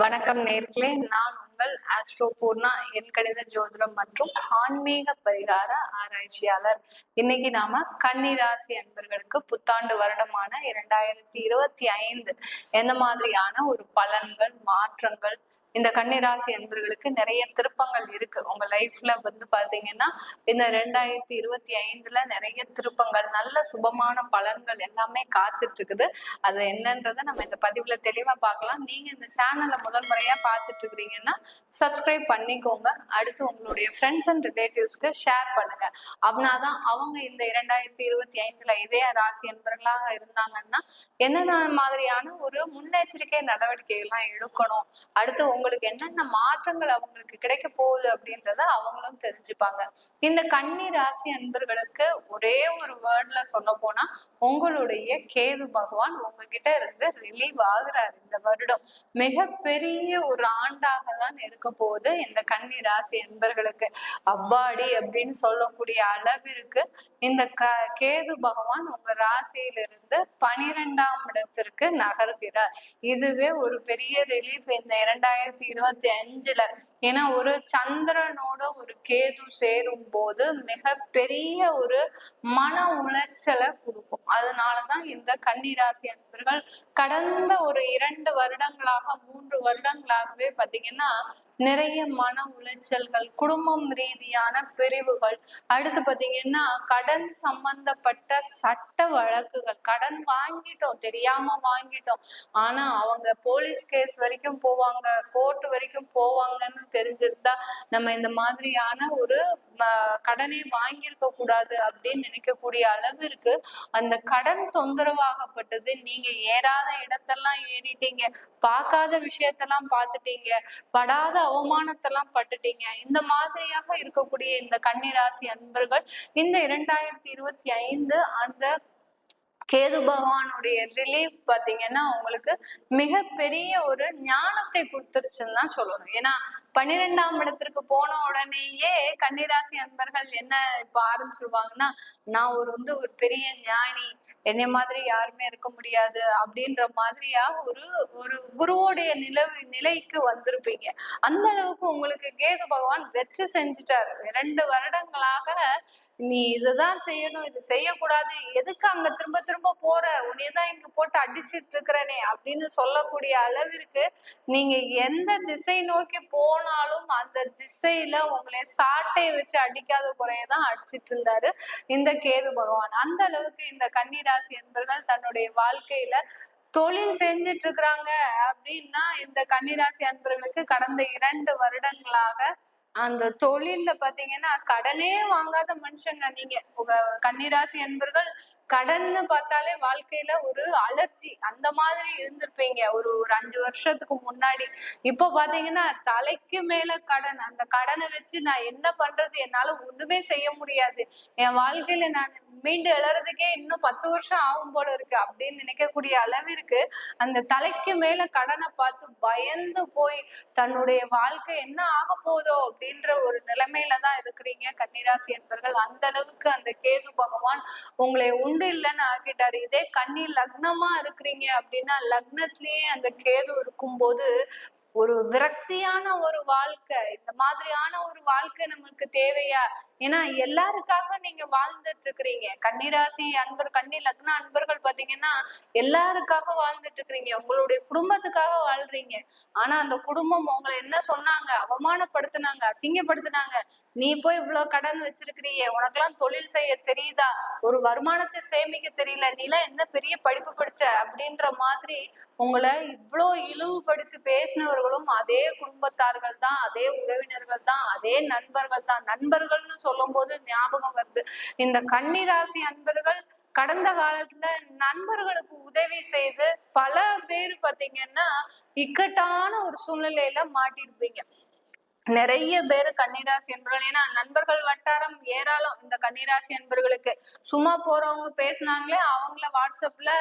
வணக்கம் நேர்களே, நான் உங்கள் ஆஸ்ட்ரோ பூர்ணா, என் கணித ஜோதிடம் மற்றும் ஆன்மீக பரிகார ஆராய்ச்சியாளர். இன்னைக்கு நாம கன்னிராசி அன்பர்களுக்கு புத்தாண்டு வருடமான 2025 எந்த மாதிரியான ஒரு பலன்கள், மாற்றங்கள், இந்த கன்னிராசி அன்பர்களுக்கு நிறைய திருப்பங்கள் இருக்கு. உங்க லைஃப்ல பாத்தீங்கன்னா இந்த 2025 நிறைய திருப்பங்கள், நல்ல சுபமான பலன்கள் எல்லாமே காத்துட்டு இருக்குது. அது என்னன்றதை நம்ம இந்த பதிவுல தெளிவா பார்க்கலாம். நீங்க இந்த சேனலை முதல் முறையா பார்த்துட்டு இருக்கிறீங்கன்னா சப்ஸ்கிரைப் பண்ணிக்கோங்க. அடுத்து உங்களுடைய ஃப்ரெண்ட்ஸ் அண்ட் ரிலேட்டிவ்ஸ்க்கு ஷேர் பண்ணுங்க. அப்படின்னாதான் அவங்க இந்த 2025 இதே ராசி என்பவர்களாக இருந்தாங்கன்னா என்னென்ன மாதிரியான ஒரு முன்னெச்சரிக்கை நடவடிக்கைகள்லாம் எடுக்கணும், அடுத்து உங்களுக்கு என்னென்ன மாற்றங்கள் அவங்களுக்கு கிடைக்க போகுது அப்படின்றத அவங்களும் தெரிஞ்சுப்பாங்க. இந்த கன்னி ராசி அன்பர்களுக்கு ஒரே ஒரு வேர்ட்ல சொல்ல போனா உங்களுடைய கேது பகவான் உங்ககிட்ட இருந்து ரிலீவ் ஆகுறாரு. இந்த வருடம் மிகப்பெரிய ஒரு ஆண்டாக தான் இருக்க போகுது இந்த கன்னி ராசி அன்பர்களுக்கு. அப்பாடி அப்படின்னு சொல்லக்கூடிய அளவிற்கு இந்த கேது பகவான் உங்க ராசியிலிருந்து 12ஆம் இடத்திற்கு நகர்கிறார். இதுவே ஒரு பெரிய ரிலீஃப் இந்த 2025. ஏன்னா ஒரு சந்திரனோட ஒரு கேது சேரும் போது மிகப்பெரிய ஒரு மன உளைச்சலை கொடுக்கும். அதனாலதான் இந்த கன்னிராசி அன்பர்கள் கடந்த ஒரு 2 வருடங்களாக 3 வருடங்களாகவே பாத்தீங்கன்னா நிறைய மன உளைச்சல்கள், குடும்பம் ரீதியான பிரிவுகள், அடுத்து பாத்தீங்கன்னா கடன் சம்பந்தப்பட்ட சட்ட வழக்குகள். கடன் வாங்கிட்டோம், தெரியாம வாங்கிட்டோம், ஆனா அவங்க போலீஸ் கேஸ் வரைக்கும் போவாங்க, கோர்ட் வரைக்கும் போவாங்கன்னு தெரிஞ்சிருந்தா நம்ம இந்த மாதிரியான ஒரு கடனை வாங்கியிருக்க கூடாது அப்படின்னு நினைக்கக்கூடிய அளவிற்கு அந்த கடன் தொந்தரவாகப்பட்டது. நீங்க ஏறாத இடத்தெல்லாம் ஏறிட்டீங்க, பார்க்காத விஷயத்தெல்லாம் பார்த்துட்டீங்க, படாத அவமானத்தெல்லாம் பட்டுட்டீங்க. இந்த மாதிரியாக இருக்கக்கூடிய இந்த கன்னிராசி அன்பர்கள் இந்த 2025 அந்த கேது பகவானுடைய ரிலீஃப் பாத்தீங்கன்னா உங்களுக்கு மிகப்பெரிய ஒரு ஞானத்தை கொடுத்துருச்சுன்னு தான் சொல்லணும். ஏன்னா 12ஆம் இடத்திற்கு போன உடனேயே கன்னிராசி அன்பர்கள் என்ன இப்ப ஆரம்பிச்சிருவாங்கன்னா, நான் ஒரு பெரிய ஞானி, என்னை மாதிரி யாருமே இருக்க முடியாது அப்படின்ற மாதிரியா ஒரு ஒரு குருவோடைய நிலைக்கு வந்திருப்பீங்க. அந்த அளவுக்கு உங்களுக்கு கேது பகவான் வச்சு செஞ்சுட்டாரு. 2 வருடங்களாக நீ இதுதான் செய்யணும், இது செய்யக்கூடாது, எதுக்கு அங்க திரும்ப திரும்ப போற, உன்னையதான் இங்க போட்டு அடிச்சிட்டு இருக்கிறனே அப்படின்னு சொல்லக்கூடிய அளவிற்கு நீங்க எந்த திசை நோக்கி போனாலும் அந்த திசையில உங்களை சாட்டை வச்சு அடிக்காத குறையதான் அடிச்சிட்டு இருந்தாரு இந்த கேது பகவான். அந்த அளவுக்கு இந்த கன்னிராசி என்பவர்கள் தன்னுடைய வாழ்க்கையில தொழில் செஞ்சிட்டு இருக்கிறாங்க அப்படின்னா இந்த கன்னிராசி அன்பர்களுக்கு கடந்த 2 வருடங்களாக அந்த தொழில்ல பாத்தீங்கன்னா கடனே வாங்காத மனுஷங்க நீங்க. உங்க கன்னிராசி அன்பர்கள் கடன்னு பார்த்தாலே வாழ்க்கையில ஒரு அலர்ஜி அந்த மாதிரி இருந்திருப்பீங்க ஒரு 5 வருஷத்துக்கு முன்னாடி. இப்ப பாத்தீங்கன்னா தலைக்கு மேல கடன், அந்த கடனை வச்சு நான் என்ன பண்றது, என்னால ஒண்ணுமே செய்ய முடியாது, என் வாழ்க்கையில நான் மீண்டு எழறதுக்கே இன்னும் 10 வருஷம் ஆகும் போல இருக்கு அப்படின்னு நினைக்கக்கூடிய அளவிற்கு அந்த தலைக்கு மேல கடனை பார்த்து பயந்து போய் தன்னுடைய வாழ்க்கை என்ன ஆக போதோ அப்படின்ற ஒரு நிலைமையில தான் இருக்கிறீங்க கன்னிராசி என்பர்கள். அந்த அளவுக்கு அந்த கேது பகவான் உங்களை உண்டு இல்லைன்னு ஆக்கிட்டாரு. இதே கன்னி லக்னமா இருக்கிறீங்க அப்படின்னா லக்னத்திலேயே அந்த கேது இருக்கும்போது ஒரு விரக்தியான ஒரு வாழ்க்கை, இந்த மாதிரியான ஒரு வாழ்க்கை நமக்கு தேவையா? ஏன்னா எல்லாருக்காக நீங்க வாழ்ந்துட்டு இருக்கிறீங்க. கன்னிராசி அன்பர், கன்னி லக்ன அன்பர்கள் பாத்தீங்கன்னா எல்லாருக்காக வாழ்ந்துட்டு இருக்கிறீங்க, உங்களுடைய குடும்பத்துக்காக வாழ்றீங்க. ஆனா அந்த குடும்பம் உங்களை என்ன சொன்னாங்க, அவமானப்படுத்தினாங்க, அசிங்கப்படுத்தினாங்க. நீ போய் இவ்வளவு கடன் வச்சிருக்கிறியே, உனக்கெல்லாம் தொழில் செய்ய தெரியுதா, ஒரு வருமானத்தை சேமிக்க தெரியல, நீ எல்லாம் என்ன பெரிய படிப்பு படிச்ச அப்படின்ற மாதிரி உங்களை இவ்வளோ இழிவுபடுத்தி பேசினவர்களும் அதே குடும்பத்தார்கள் தான், அதே உறவினர்கள் தான், அதே நண்பர்கள் தான். நண்பர்கள்னு சொல்லும் போது ஞாபகம் வருது, இந்த கன்னிராசி அன்பர்கள் கடந்த காலத்துல நண்பர்களுக்கு உதவி செய்து பல பேர் பாத்தீங்கன்னா இக்கட்டான ஒரு சூழ்நிலையில மாட்டிருப்பீங்க. நிறைய பேர் கன்னிராசி அன்பர்கள், ஏன்னா நண்பர்கள் வட்டாரம் ஏராளம் இந்த கன்னிராசி அன்பர்களுக்கு. சும்மா போறவங்க பேசினாங்களே அவங்கள வாட்ஸ்அப்ல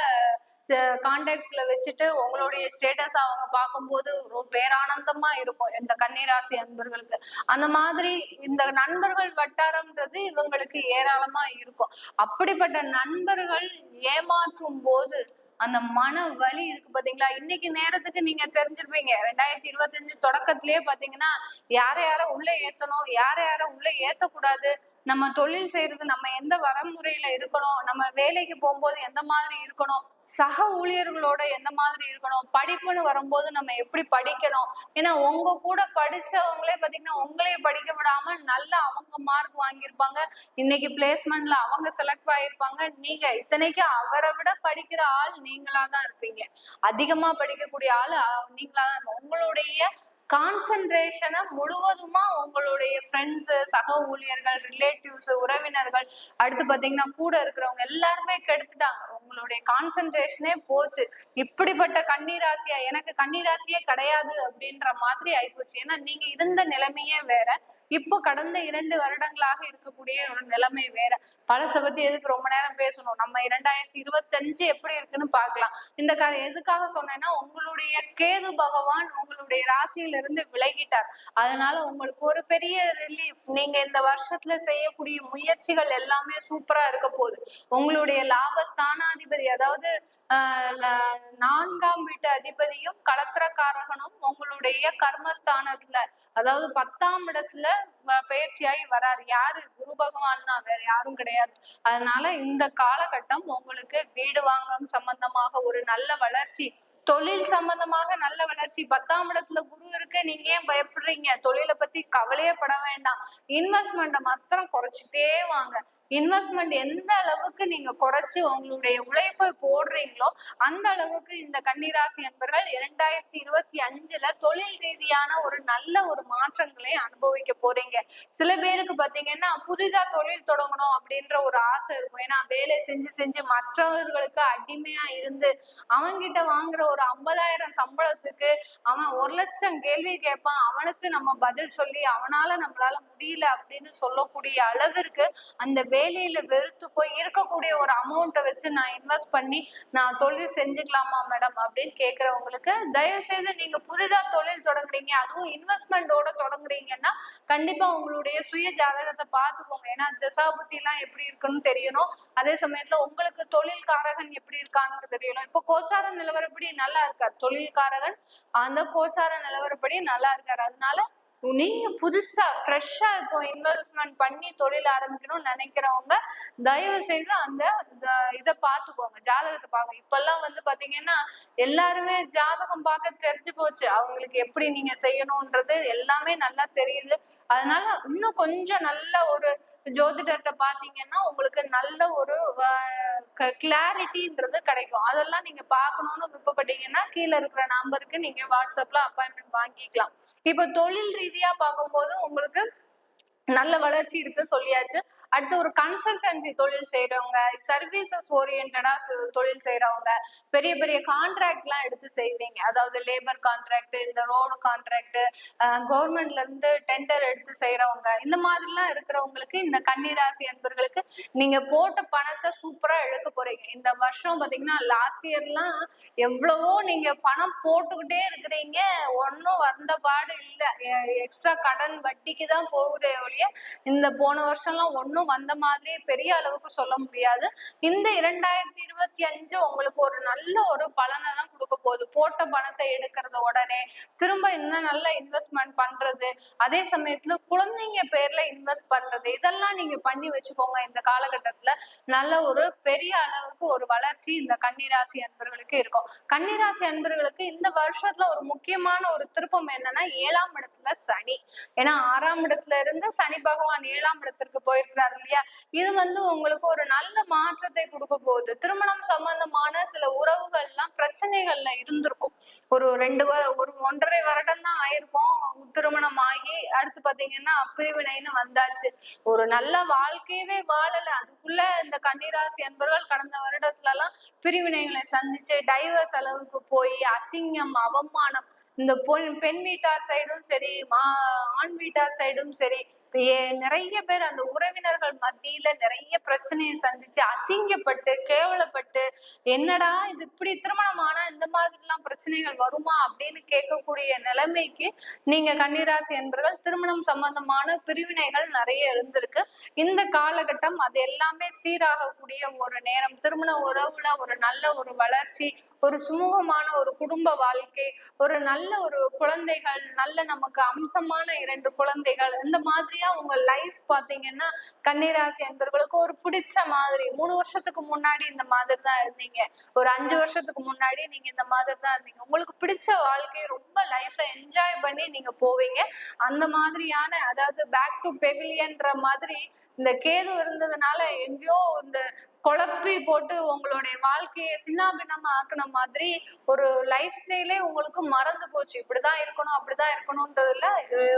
கான்டாக்ட்ஸ்ல வச்சுட்டு உங்களுடைய ஸ்டேட்டஸ் அவங்க பார்க்கும்போது பேரானந்தமா இருக்கும் இந்த கன்னிராசி அன்பர்களுக்கு. அந்த மாதிரி இந்த நண்பர்கள் வட்டாரம்ன்றது இவங்களுக்கு ஏராளமா இருக்கும். அப்படிப்பட்ட நண்பர்கள் ஏமாற்றும் போது அந்த மன வலி இருக்கு பாத்தீங்களா. இன்னைக்கு நேரத்துக்கு நீங்க தெரிஞ்சிருப்பீங்க, 2025 தொடக்கத்திலேயே பாத்தீங்கன்னா யார யார உள்ள ஏத்தணும், யார யார உள்ள ஏத்தக்கூடாது, நம்ம தொழில் செய்யறது நம்ம எந்த வரமுறையில இருக்கணும், நம்ம வேலைக்கு போகும்போது எந்த மாதிரி இருக்கணும், சக ஊழியர்களோட எந்த மாதிரி இருக்கணும், படிப்புன்னு வரும்போது நம்ம எப்படி படிக்கணும். ஏன்னா உங்க கூட படிச்சவங்களே பாத்தீங்கன்னா உங்களையே படிக்க விடாம நல்லா அவங்க மார்க் வாங்கியிருப்பாங்க, இன்னைக்கு பிளேஸ்மெண்ட்ல அவங்க செலக்ட் ஆயிருப்பாங்க. நீங்க இத்தனைக்கு அவரை விட படிக்கிற ஆள் நீங்களா தான் இருப்பீங்க, அதிகமா படிக்கக்கூடிய ஆள் நீங்களா தான். உங்களுடைய கான்சென்ட்ரேஷனை முழுவதுமா உங்களுடைய ஃப்ரெண்ட்ஸு, சக ஊழியர்கள், ரிலேட்டிவ்ஸ், உறவினர்கள், அடுத்து பாத்தீங்கன்னா கூட இருக்கிறவங்க எல்லாருமே கெடுத்துட்டாங்க. உங்களுடைய கான்சென்ட்ரேஷனே போச்சு. இப்படிப்பட்ட கன்னிராசியா, எனக்கு கன்னிராசியே கிடையாது அப்படின்ற மாதிரி ஆயிப்போச்சு. ஏன்னா நீங்க இருந்த நிலைமையே வேற, இப்போ கடந்த 2 வருடங்களாக இருக்கக்கூடிய ஒரு நிலைமை வேற. பழசை பத்தி எதுக்கு ரொம்ப நேரம் பேசணும், நம்ம 2025 எப்படி இருக்குன்னு பார்க்கலாம். இந்த எதுக்காக சொன்னேன்னா, உங்களுடைய கேது பகவான் உங்களுடைய ராசியில இருந்து விலகிட்டார். அதனால உங்களுக்கு ஒரு பெரிய ரிலீஃப். நீங்க இந்த வருஷத்துல செய்யக்கூடிய முயற்சிகள் எல்லாமே சூப்பரா இருக்க போகுது. உங்களுடைய லாபஸ்தானாதிபதி, அதாவது 4ஆம் வீட்டு அதிபதியும் களத்திரக்காரகனும் உங்களுடைய கர்மஸ்தானத்துல, அதாவது 10ஆம் இடத்துல பயிற்சியாகி வராரு. யாரு? குரு பகவான் தான், வேற யாரும் கிடையாது. அதனால இந்த காலகட்டம் உங்களுக்கு வீடு வாங்கம் சம்பந்தமாக ஒரு நல்ல வளர்ச்சி, தொழில் சம்பந்தமாக நல்ல வளர்ச்சி. 10ஆம் இடத்துல குரு இருக்கு, நீங்க ஏன் பயப்படுறீங்க? தொழிலை பத்தி கவலையே பட வேண்டாம். இன்வெஸ்ட்மெண்ட்டை மாத்திரம் குறைச்சிட்டே வாங்க. இன்வெஸ்ட்மெண்ட் எந்த அளவுக்கு நீங்க குறைச்சு உங்களுடைய உழைப்பை போடுறீங்களோ அந்த அளவுக்கு இந்த கன்னிராசி என்பர்கள் 2025 தொழில் ரீதியான ஒரு நல்ல ஒரு மாற்றங்களை அனுபவிக்க போறீங்க. சில பேருக்கு பாத்தீங்கன்னா புதிதா தொழில் தொடங்கணும் அப்படின்ற ஒரு ஆசை இருக்கும். ஏன்னா வேலை செஞ்சு செஞ்சு மற்றவர்களுக்கு அடிமையா இருந்து அவங்கிட்ட வாங்குற ஒரு 50,000 சம்பளத்துக்கு அவன் 1,00,000 கேள்வி கேட்பான். அவனுக்கு நம்ம பதில் சொல்லி அவனால நம்மளால முடியல அப்படின்னு சொல்லக்கூடிய அளவிற்கு அந்த வேலையில வெறுத்து போய் இருக்கக்கூடிய ஒரு அமௌண்ட்டை வச்சு நான் இன்வெஸ்ட் பண்ணி நான் தொழில் செஞ்சுக்கலாமா மேடம் அப்படின்னு கேட்கறவங்களுக்கு, தயவு செய்து நீங்க புதிதா தொழில் தொடங்குறீங்க, அதுவும் இன்வெஸ்ட்மெண்டோட தொடங்குறீங்கன்னா கண்டிப்பா உங்களுடைய சுய ஜாதகத்தை பார்த்துக்கோங்க. ஏன்னா திசாபுத்தி எல்லாம் எப்படி இருக்குன்னு தெரியணும். அதே சமயத்துல உங்களுக்கு தொழில் காரகன் எப்படி இருக்கான்னு தெரியணும். இப்போ கோச்சார நிலவரப்படி நல்லா இருக்காரு தொழில்காரகன், அந்த கோச்சார நிலவரப்படி நல்லா இருக்காரு. அதனால நீங்க புதுசா ஃப்ரெஷ்ஷா இப்போ இன்வெஸ்ட்மெண்ட் பண்ணி தொழில் ஆரம்பிக்கணும்னு நினைக்கிறவங்க தயவு செய்து அந்த இதை பார்த்துக்கோங்க, ஜாதகத்தை பார்க்க. இப்பெல்லாம் வந்து பாத்தீங்கன்னா எல்லாருமே ஜாதகம் பார்க்க தெரிஞ்சு போச்சு, அவங்களுக்கு எப்படி நீங்க செய்யணும்ன்றது எல்லாமே நல்லா தெரியுது. அதனால இன்னும் கொஞ்சம் நல்ல ஒரு ஜோதிடர்கிட்ட பாத்தீங்கன்னா உங்களுக்கு நல்ல ஒரு கிளாரிட்டின்றது கிடைக்கும். அதெல்லாம் நீங்க பார்க்கணும்னு விருப்பப்பட்டீங்கன்னா கீழே இருக்கிற நம்பருக்கு நீங்க வாட்ஸ்அப்ல அப்பாயின்மெண்ட் வாங்கிக்கலாம். இப்ப தொழில் ரீதியா பார்க்கும்போது உங்களுக்கு நல்ல வளர்ச்சி இருக்கு சொல்லியாச்சு. அடுத்து ஒரு கன்சல்டன்சி தொழில் செய்யறவங்க, சர்வீசஸ் ஓரியன்டா தொழில் செய்யறவங்க, பெரிய பெரிய கான்ட்ராக்ட் எல்லாம் எடுத்து செய்வீங்க. அதாவது லேபர் கான்ட்ராக்ட், இந்த ரோடு கான்ட்ராக்ட், கவர்மெண்ட்ல இருந்து டெண்டர் எடுத்து செய்யறவங்க, இந்த மாதிரிலாம் இருக்கிறவங்களுக்கு, இந்த கன்னிராசி அன்பர்களுக்கு நீங்க போட்ட பணத்தை சூப்பரா இழக்க போறீங்க. இந்த வருஷம் பாத்தீங்கன்னா லாஸ்ட் இயர்லாம் எவ்வளவோ நீங்க பணம் போட்டுக்கிட்டே இருக்கிறீங்க, ஒன்னும் வந்த பாடு இல்லை. எக்ஸ்ட்ரா கடன் வட்டிக்கு தான் போகுதே ஒழிய இந்த போன வருஷம்லாம் ஒன்னும் வந்த மாதிரி பெரிய அளவுக்கு சொல்ல முடியாது. இந்த 2025 உங்களுக்கு ஒரு நல்ல ஒரு பலனை தான் கொடுக்க போகுது. போட்ட பணத்தை எடுக்கிறது, உடனே திரும்ப இன்னும் நல்ல இன்வெஸ்ட்மெண்ட் பண்றது, அதே சமயத்துல குழந்தைங்க பேர்ல இன்வெஸ்ட் பண்றது, இதெல்லாம் நீங்க பண்ணி வச்சுக்கோங்க. இந்த காலகட்டத்துல நல்ல ஒரு பெரிய அளவுக்கு ஒரு வளர்ச்சி இந்த கன்னிராசி அன்பர்களுக்கு இருக்கும். கன்னிராசி அன்பர்களுக்கு இந்த வருஷத்துல ஒரு முக்கியமான ஒரு திருப்பம் என்னன்னா 7ஆம் இடத்துல சனி. ஏன்னா 6ஆம் இடத்துல இருந்து சனி பகவான் 7ஆம் இடத்திற்கு போயிருக்கிறார் இல்லையா. இது வந்து உங்களுக்கு ஒரு நல்ல மாற்றத்தை கொடுக்க போகுது. திருமணம் சம்பந்தமான சில உறவுகள்லாம் பிரச்சனைகள்ல இருந்திருக்கும். ஒரு 1.5 வருடம் தான் ஆயிருக்கும் திருமணம் ஆகி. அடுத்து பாத்தீங்கன்னா பிரிவினைன்னு வந்தாச்சு. ஒரு நல்ல வாழ்க்கையவே வாழல. அதுக்குள்ள இந்த கன்னிராசி என்பவர்கள் கடந்த வருடத்துல எல்லாம் பிரிவினைகளை சந்திச்சு டைவர்ஸ் அளவுக்கு போய் அசிங்கம், அவமானம், இந்த பெண் வீட்டார் சைடும் சரி, ஆண் வீட்டார் சைடும் சரி, நிறைய பேர் அந்த உறவினர்கள் மத்தியில நிறைய பிரச்சனையை சந்திச்சு அசிங்கப்பட்டு கேவலப்பட்டு, என்னடா இது இப்படி திருமணம் ஆனா இந்த மாதிரி எல்லாம் பிரச்சனைகள் வருமா அப்படின்னு கேட்கக்கூடிய நிலைமைக்கு நீங்க கன்னிராசி என்பர்கள் திருமணம் சம்பந்தமான பிரிவினைகள் நிறைய இருந்திருக்கு. இந்த காலகட்டம் அது எல்லாமே சீராகக்கூடிய ஒரு நேரம். திருமண உறவுல ஒரு நல்ல ஒரு வளர்ச்சி, ஒரு சுமூகமான ஒரு குடும்ப வாழ்க்கை, ஒரு நல்ல ஒரு குழந்தைகள், நல்ல நமக்கு அம்சமான 2 குழந்தைகள், இந்த மாதிரியா உங்க லைஃப் பாத்தீங்கன்னா கன்னிராசி என்பவர்களுக்கு ஒரு பிடிச்ச மாதிரி. 3 வருஷத்துக்கு முன்னாடி இந்த மாதிரி தான் இருந்தீங்க, ஒரு 5 வருஷத்துக்கு முன்னாடி நீங்க இந்த மாதிரி தான் இருந்தீங்க. உங்களுக்கு பிடிச்ச வாழ்க்கையை ரொம்ப லைஃபை என்ஜாய் பண்ணி நீங்க போவீங்க. அந்த மாதிரியான, அதாவது பேக் டு பெவிலியன்ற மாதிரி இந்த கேது இருந்ததுனால எங்கேயோ இந்த குழப்பி போட்டு உங்களுடைய வாழ்க்கையை சின்னாபின்னமா ஆக்குன மாதிரி ஒரு லைஃப் ஸ்டைலே உங்களுக்கு மறந்து போச்சு. இப்படிதான் இருக்கணும் அப்படிதான் இருக்கணும்ன்றதுல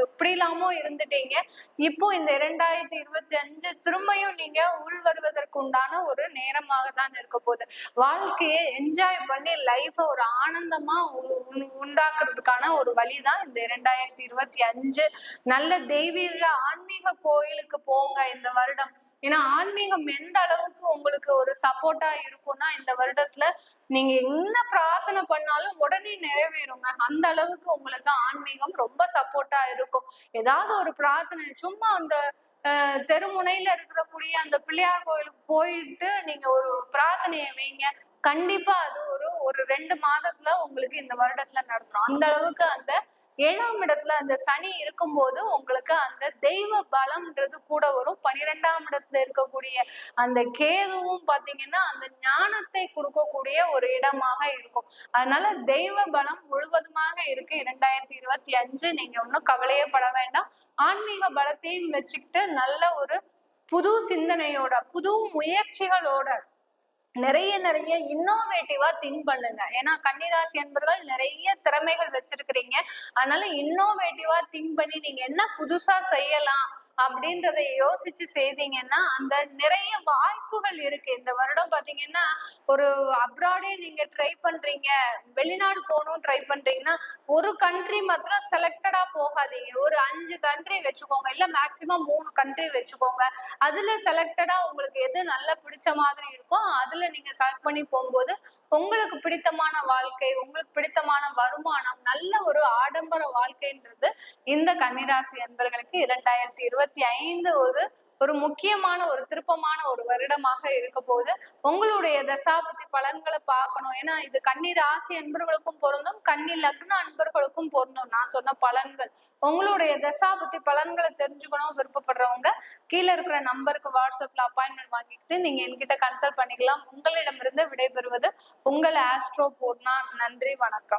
இப்படி இல்லாம இருந்துட்டீங்க. இப்போ இந்த 2025 திரும்பியும் நீங்க உள் வருவதற்கு உண்டான ஒரு நேரமாக தான் இருக்க போகுது. வாழ்க்கையை என்ஜாய் பண்ணி லைஃப ஒரு ஆனந்தமா உண்டாக்குறதுக்கான ஒரு வழிதான் இந்த 2025. நல்ல தெய்வீக ஆன்மீக கோயிலுக்கு போங்க இந்த வருடம். ஏன்னா ஆன்மீகம் எந்த அளவுக்கு உங்களுக்கு ஒரு சப்போர்ட்டா இருக்கும்னா, இந்த வருடத்துல நீங்க என்ன பிரார்த்தனை பண்ணாலும் உடனே நிறைவேறுங்க. அந்த அளவுக்கு உங்களுக்கு ஆன்மீகம் ரொம்ப சப்போர்ட்டா இருக்கும். ஏதாவது ஒரு பிரார்த்தனை சும்மா அந்த தெருமுனையில இருக்கக்கூடிய அந்த பிள்ளையார் கோயிலுக்கு போயிட்டு நீங்க ஒரு பிரார்த்தனையை வைங்க, கண்டிப்பா அது ஒரு 2 மாதத்துல உங்களுக்கு இந்த வருடத்துல நடத்தும். அந்த அளவுக்கு அந்த 7ஆம் இடத்துல அந்த சனி இருக்கும்போது உங்களுக்கு அந்த தெய்வ பலம்ன்றது கூட வரும். 12ஆம் இடத்துல இருக்கக்கூடிய அந்த கேதுவும் பாத்தீங்கன்னா அந்த ஞானத்தை கொடுக்கக்கூடிய ஒரு இடமாக இருக்கும். அதனால தெய்வ பலம் முழுவதுமாக இருக்கு 2025. நீங்க ஒன்றும் கவலையே பட வேண்டாம். ஆன்மீக பலத்தையும் வச்சுக்கிட்டு நல்ல ஒரு புது சிந்தனையோட, புது முயற்சிகளோட, நிறைய இன்னோவேட்டிவா திங்க் பண்ணுங்க. ஏன்னா கன்னிராசி என்பவர்கள் நிறைய திறமைகள் வச்சிருக்கிறீங்க. அதனால இன்னோவேட்டிவா திங்க் பண்ணி நீங்க என்ன புதுசா செய்யலாம் அப்படின்றத யோசிச்சு செய்தீங்கன்னா அந்த நிறைய வாய்ப்புகள் இருக்கு. இந்த வருடம் பாத்தீங்கன்னா ஒரு அப்ராடே நீங்க ட்ரை பண்றீங்க, வெளிநாடு போகணும் ட்ரை பண்றீங்கன்னா ஒரு கண்ட்ரி மாத்திரம் செலக்டடா போகாதீங்க. ஒரு 5 கண்ட்ரி வச்சுக்கோங்க, இல்ல மேக்சிமம் 3 கண்ட்ரி வச்சுக்கோங்க. அதுல செலக்டடா உங்களுக்கு எது நல்லா பிடிச்ச மாதிரி இருக்கோ அதுல நீங்க செலக்ட் பண்ணி போகும்போது உங்களுக்கு பிடித்தமான வாழ்க்கை, உங்களுக்கு பிடித்தமான வருமானம், நல்ல ஒரு ஆடம்பர வாழ்க்கைன்றது இந்த கன்னிராசி அன்பர்களுக்கு 2025 ஒரு முக்கியமான ஒரு திருப்பமான ஒரு வருடமாக இருக்க போகுது. உங்களுடைய தசாபதி பலன்களை பார்க்கணும். ஏன்னா இது கன்னி ராசி அன்பர்களுக்கும் பொருந்தும், கன்னி லக்ன அன்பர்களுக்கும் பொருந்தும். நான் சொன்ன பலன்கள் உங்களுடைய தசாபதி பலன்களை தெரிஞ்சுக்கணும் விருப்பப்படுறவங்க கீழே இருக்கிற நம்பருக்கு வாட்ஸ்அப்ல அப்பாயின்மெண்ட் வாங்கிக்கிட்டு நீங்க என்கிட்ட கன்சல்ட் பண்ணிக்கலாம். உங்களிடமிருந்து விடைபெறுவது உங்கள் ஆஸ்ட்ரோ பூர்ணா. நன்றி, வணக்கம்.